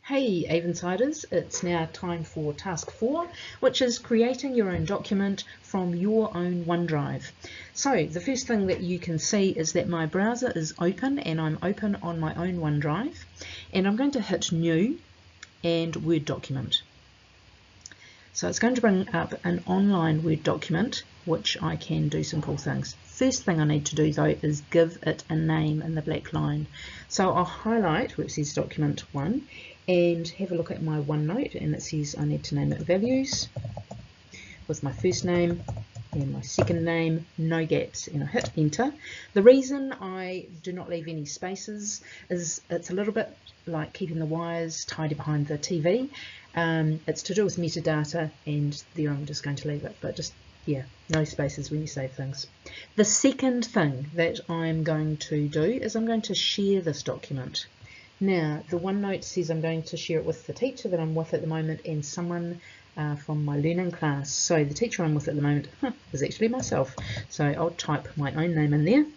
Hey Avonsiders, it's now time for task 4, which is creating your own document from your own OneDrive. So the first thing that you can see is that my browser is open and I'm open on my own OneDrive, and I'm going to hit New and Word Document. So it's going to bring up an online Word document which I can do some cool things. First thing I need to do though is give it a name in the black line. So I'll highlight where it says document 1 and have a look at my OneNote, and it says I need to name it values with my first name and my second name, no gaps, and I hit enter. The reason I do not leave any spaces is it's a little bit like keeping the wires tidy behind the TV. It's to do with metadata, and there I'm just going to leave it, but just, yeah, no spaces when you save things. The second thing that I'm going to do is I'm going to share this document. Now, the OneNote says I'm going to share it with the teacher that I'm with at the moment and someone from my learning class. So the teacher I'm with at the moment is actually myself. So I'll type my own name in there.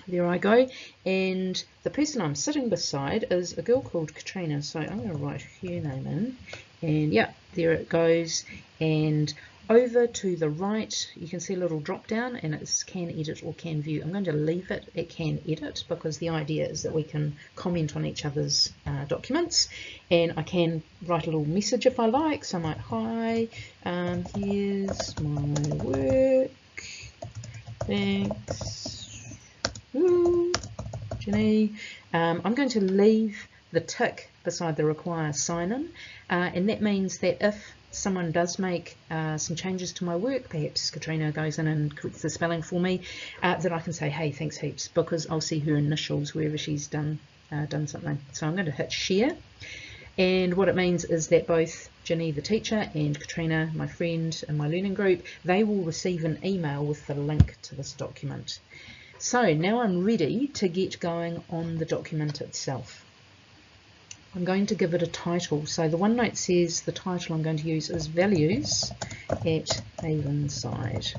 There I go. And the person I'm sitting beside is a girl called Katrina. So I'm going to write her name in. And yeah, there it goes. And over to the right, you can see a little drop down, and it's can edit or can view. I'm going to leave it at can edit because the idea is that we can comment on each other's documents, and I can write a little message if I like. So I'm like, hi, here's my work, thanks, woo, Jenny. I'm going to leave the tick beside the require sign in, and that means that if someone does make some changes to my work, perhaps Katrina goes in and corrects the spelling for me, that I can say, hey, thanks heaps, because I'll see her initials wherever she's done something. So I'm going to hit share, and what it means is that both Ginny the teacher and Katrina, my friend in my learning group, they will receive an email with the link to this document. So now I'm ready to get going on the document itself. I'm going to give it a title. So the OneNote says the title I'm going to use is Values at Avonside.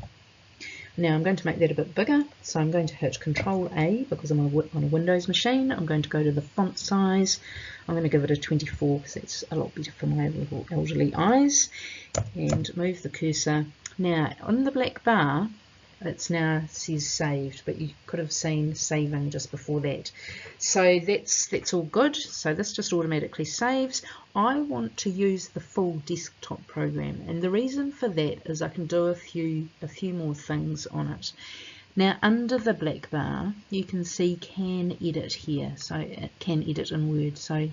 Now I'm going to make that a bit bigger, so I'm going to hit Control A because I'm on a Windows machine. I'm going to go to the font size. I'm going to give it a 24 because that's a lot better for my little elderly eyes, and move the cursor. Now on the black bar, it's now says saved, but you could have seen saving just before that. So that's all good. So this just automatically saves. I want to use the full desktop program, and the reason for that is I can do a few more things on it. Now under the black bar you can see can edit here, so it can edit in Word. So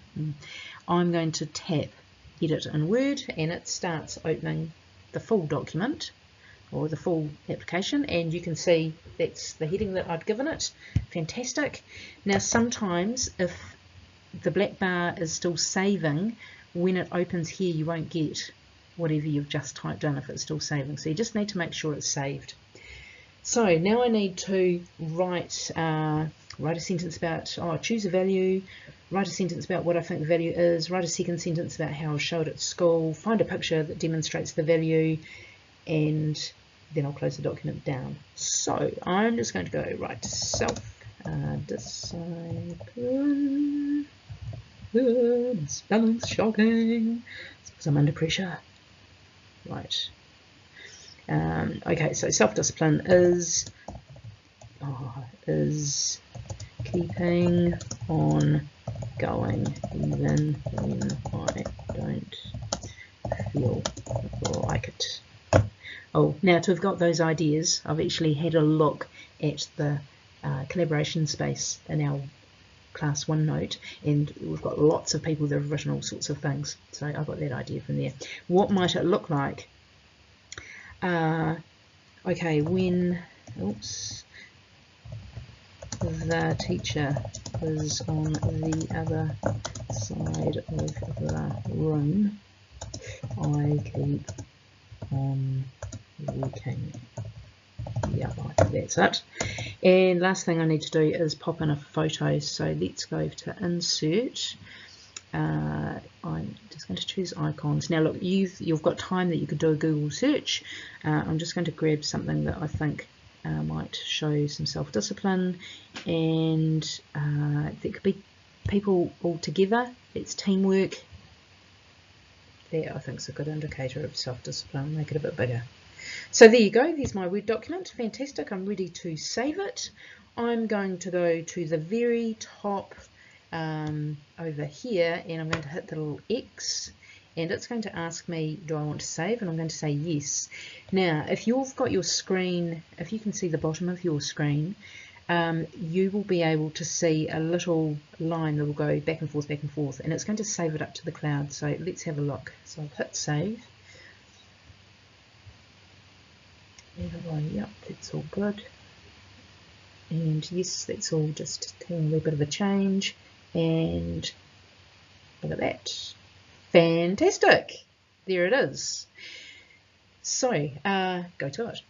I'm going to tap edit in Word, and it starts opening the full document or the full application, and you can see that's the heading that I'd given it. Fantastic. Now sometimes if the black bar is still saving, when it opens here you won't get whatever you've just typed in if it's still saving, so you just need to make sure it's saved. So now I need to write a sentence about, choose a value, write a sentence about what I think the value is, write a second sentence about how I'll show it at school, find a picture that demonstrates the value, and then I'll close the document down. So I'm just going to go right to self-discipline. Spelling's shocking. It's because I'm under pressure. Right. Okay, so self-discipline is keeping on going even when I don't feel like it. Oh, now to have got those ideas, I've actually had a look at the collaboration space in our class OneNote, and we've got lots of people that have written all sorts of things. So I got that idea from there. What might it look like? Okay, when the teacher is on the other side of the room, I keep on working. Yeah, I think that's it. And last thing I need to do is pop in a photo. So let's go to insert. I'm just going to choose icons. Now look, you've got time that you could do a Google search. I'm just going to grab something that I think might show some self-discipline, and that could be people all together. It's teamwork. There, I think, is a good indicator of self-discipline. Make it a bit bigger. So there you go. There's my Word document. Fantastic. I'm ready to save it. I'm going to go to the very top over here, and I'm going to hit the little X, and it's going to ask me, do I want to save? And I'm going to say yes. Now, if you've got your screen, if you can see the bottom of your screen, you will be able to see a little line that will go back and forth, and it's going to save it up to the cloud. So let's have a look. So I'll hit save. Yep, that's all good. And yes, that's all just a little bit of a change. And look at that. Fantastic. There it is. So go to it.